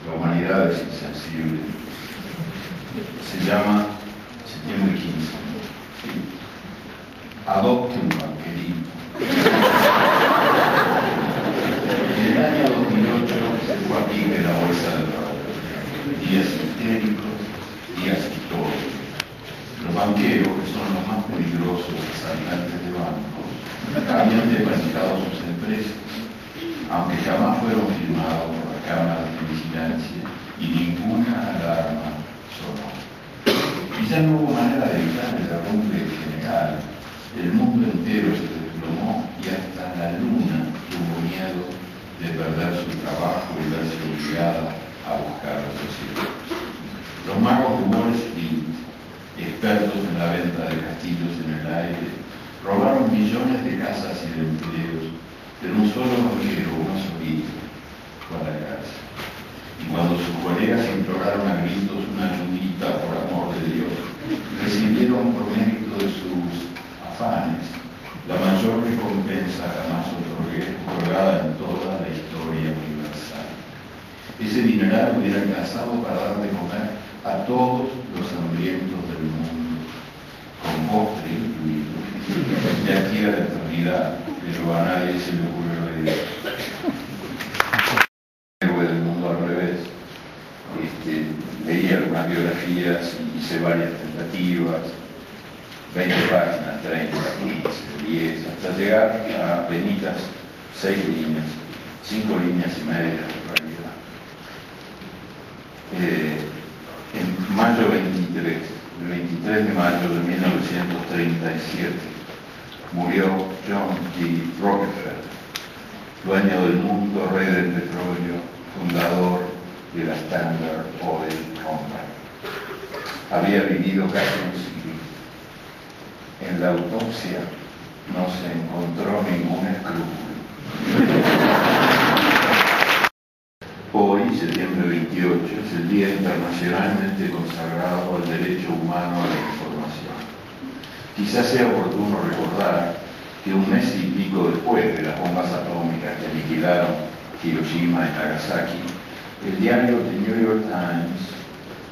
La humanidad es insensible. Se llama Septiembre 15. Adopte un banquerito. En el año 2008 fue aquí que la bolsa de trabajo. Días histéricos, días históricos. Los banqueros, que son los más peligrosos asaltantes de bancos, habían depositado sus empresas, aunque jamás fueron firmados por las cámaras de vigilancia y ninguna alarma sonó. Y ya no hubo manera de evitar el derrumbe general. El mundo entero se desplomó y hasta la luna tuvo miedo de perder su trabajo y verse obligada a buscar a sus hijos. Los magos de Wall Street, expertos en la venta de castillos en el aire, robaron millones de casas y de empleos, pero un solo banquero, una solita, fue a la cárcel. Y cuando sus colegas imploraron a gritos una ayudita por amor de Dios, recibieron por mérito de sus afanes la mayor recompensa jamás otorgada en toda la historia universal. Ese dineral hubiera alcanzado para dar de comer a todos los hambrientos del mundo, con postre incluido, de aquí a la eternidad, pero a nadie se le ocurrió la idea. Héroe del mundo al revés. Leí algunas biografías y hice varias tentativas, 20 páginas, 30, 15, 10, hasta llegar a apenas 6 líneas, 5 líneas y media en realidad. En mayo 23, el 23 de mayo de 1937, murió John D. Rockefeller, dueño del mundo, rey del petróleo, fundador de la Standard Oil Company. Había vivido casi un siglo. En la autopsia no se encontró ningún escrúpulo. Hoy, septiembre 28, es el Día Internacionalmente consagrado al derecho humano a la información. Quizás sea oportuno recordar que un mes y pico después de las bombas atómicas que aniquilaron Hiroshima y Nagasaki, el diario The New York Times,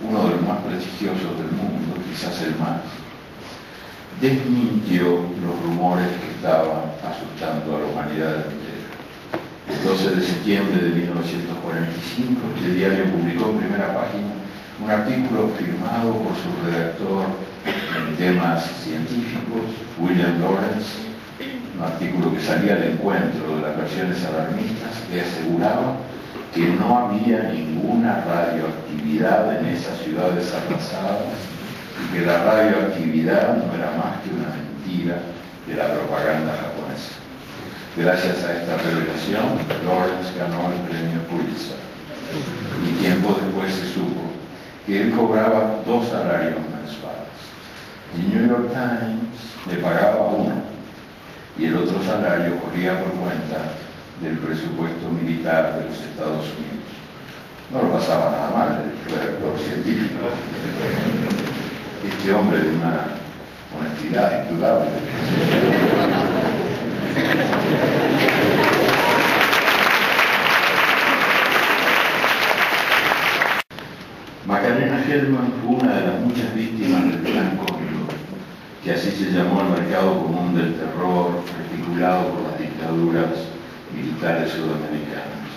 uno de los más prestigiosos del mundo, quizás el más, desmintió los rumores que estaban asustando a la humanidad entera. El 12 de septiembre de 1945, el diario publicó en primera página un artículo firmado por su redactor en temas científicos, William Lawrence, un artículo que salía al encuentro de las versiones alarmistas, que aseguraba que no había ninguna radioactividad en esas ciudades arrasadas y que la radioactividad no era más que una mentira de la propaganda japonesa. Gracias a esta revelación, Lawrence ganó el premio Pulitzer. Y tiempo después se supo que él cobraba 2 salarios mensuales. El New York Times le pagaba uno y el otro salario corría por cuenta del presupuesto militar de los Estados Unidos. No lo pasaba nada mal el redactor científico. Este hombre de una honestidad indudable. Macarena Gelman fue una de las muchas víctimas del plan Cóndor, que así se llamó el mercado común del terror articulado por las dictaduras militares sudamericanas.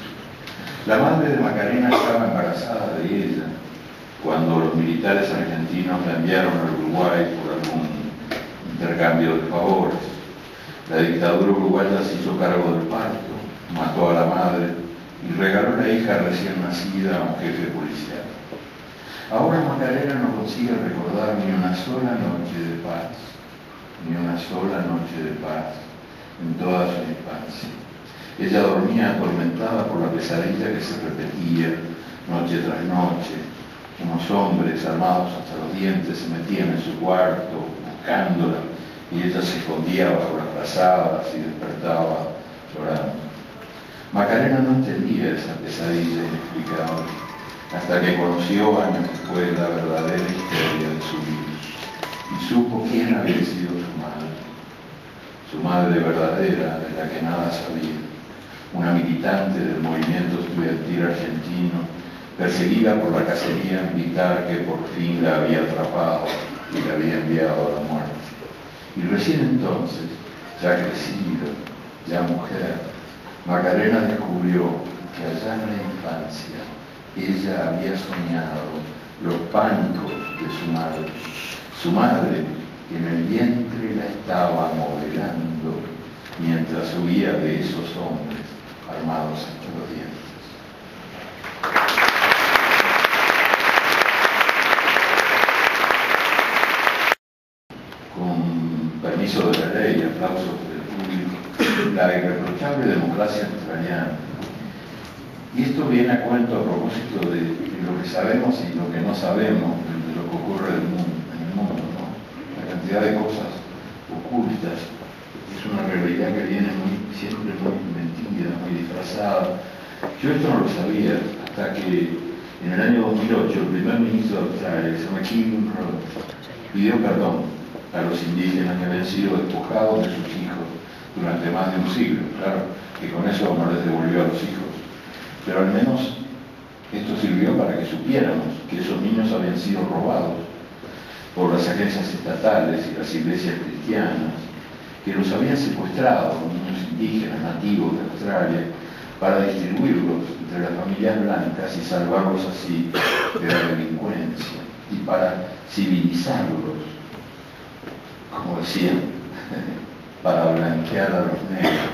La madre de Macarena estaba embarazada de ella cuando los militares argentinos la enviaron al Uruguay por algún intercambio de favores. La dictadura uruguaya se hizo cargo del parto, mató a la madre y regaló la hija recién nacida a un jefe policial. Ahora Macarena no consigue recordar ni una sola noche de paz, ni una sola noche de paz en toda su infancia. Ella dormía atormentada por la pesadilla que se repetía noche tras noche. Unos hombres armados hasta los dientes se metían en su cuarto buscándola y ella se escondía bajo las frazadas y despertaba llorando. Macarena no entendía esa pesadilla inexplicable hasta que conoció años después la verdadera historia de su vida y supo quién había sido su madre verdadera, de la que nada sabía, una militante del movimiento estudiantil argentino perseguida por la cacería militar que por fin la había atrapado y la había enviado a la muerte. Y recién entonces, ya crecida, ya mujer, Macarena descubrió que allá en la infancia ella había soñado los pánicos de su madre que en el vientre la estaba modelando mientras huía de esos hombres armados hasta los dientes. Con permiso de la ley, aplausos del público, la irreprochable democracia australiana. Y esto viene a cuento a propósito de lo que sabemos y lo que no sabemos, de lo que ocurre en el mundo, ¿no? La cantidad de cosas ocultas es una realidad que viene siempre muy mentida, muy disfrazada. Yo esto no lo sabía hasta que en el año 2008 el primer ministro de Australia, que se llama Kim Rhodes, pidió perdón a los indígenas que habían sido despojados de sus hijos durante más de un siglo. Claro que con eso no les devolvió a los hijos, pero al menos esto sirvió para que supiéramos que esos niños habían sido robados por las agencias estatales y las iglesias cristianas, que los habían secuestrado, niños indígenas nativos de Australia, para distribuirlos entre las familias blancas y salvarlos así de la delincuencia y para civilizarlos, como decían, para blanquear a los negros.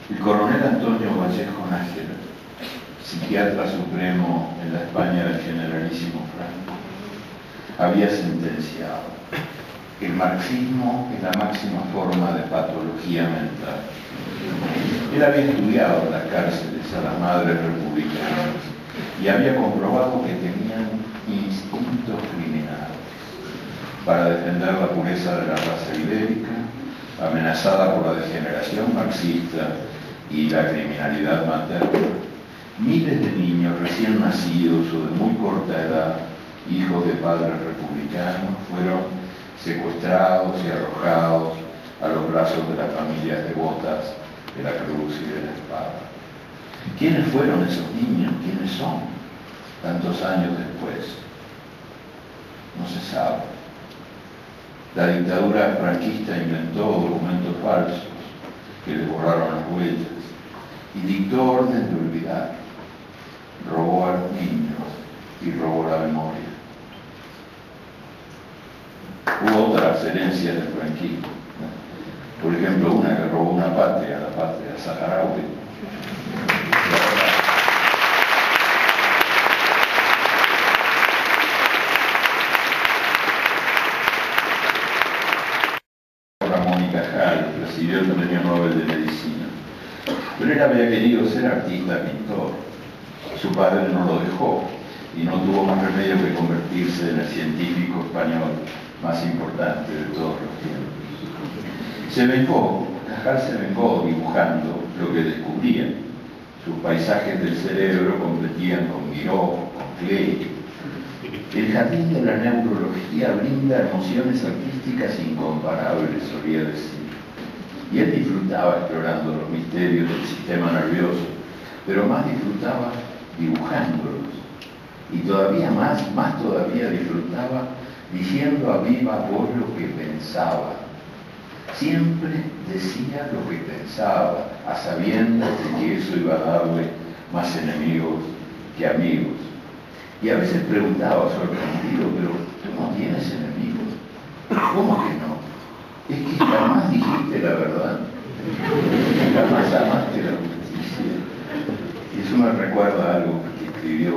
El coronel Antonio Vallejo Nájera, psiquiatra supremo en la España del generalísimo Franco, había sentenciado: el marxismo es la máxima forma de patología mental. Él había estudiado en las cárceles a las madres republicanas y había comprobado que tenían instintos criminales para defender la pureza de la raza ibérica, amenazada por la degeneración marxista y la criminalidad materna. Miles de niños recién nacidos o de muy corta edad, hijos de padres republicanos, fueron secuestrados y arrojados a los brazos de las familias devotas de la cruz y de la espada. ¿Quiénes fueron esos niños? ¿Quiénes son? Tantos años después. No se sabe. La dictadura franquista inventó documentos falsos que le borraron las huellas y dictó orden de olvidar. Robó a los niños y robó la memoria. Hubo otras herencias del franquismo, ¿no? Por ejemplo, una que robó una patria, la patria saharaui. Ramón y Cajal recibió el Premio Nobel de Medicina, pero él había querido ser artista pintor. Su padre no lo dejó y no tuvo más remedio que convertirse en el científico español más importante de todos los tiempos. Se vengó, Cajal se vengó dibujando lo que descubría. Sus paisajes del cerebro competían con Miró, con Klee. El jardín de la neurología brinda emociones artísticas incomparables, solía decir. Y él disfrutaba explorando los misterios del sistema nervioso, pero más disfrutaba dibujándolos. Y todavía más todavía disfrutaba diciendo a viva voz lo que pensaba. Siempre decía lo que pensaba, a sabiendas de que eso iba a darle más enemigos que amigos. Y a veces preguntaba sorprendido: pero tú no tienes enemigos. ¿Cómo que no? Es que jamás dijiste la verdad. Jamás amaste la justicia. Y eso me recuerda algo que escribió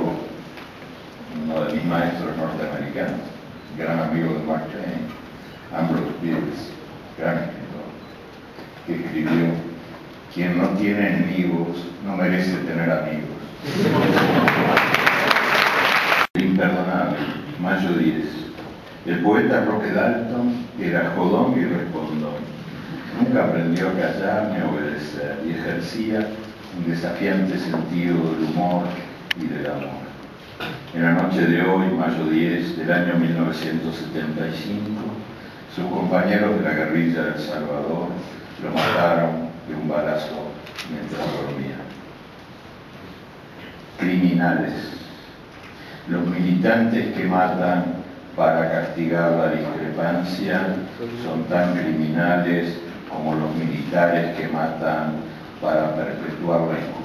uno de mis maestros norteamericanos, gran amigo de Mark Twain, Ambrose Bierce, gran escritor, que escribió: quien no tiene enemigos no merece tener amigos. Imperdonable, mayo 10. El poeta Roque Dalton era jodón y respondón. Nunca aprendió a callar ni a obedecer y ejercía un desafiante sentido del humor y del amor. En la noche de hoy, mayo 10 del año 1975, sus compañeros de la guerrilla de El Salvador lo mataron balazo mientras dormía. Criminales. Los militantes que matan para castigar la discrepancia son tan criminales como los militares que matan para perpetuar la injusticia.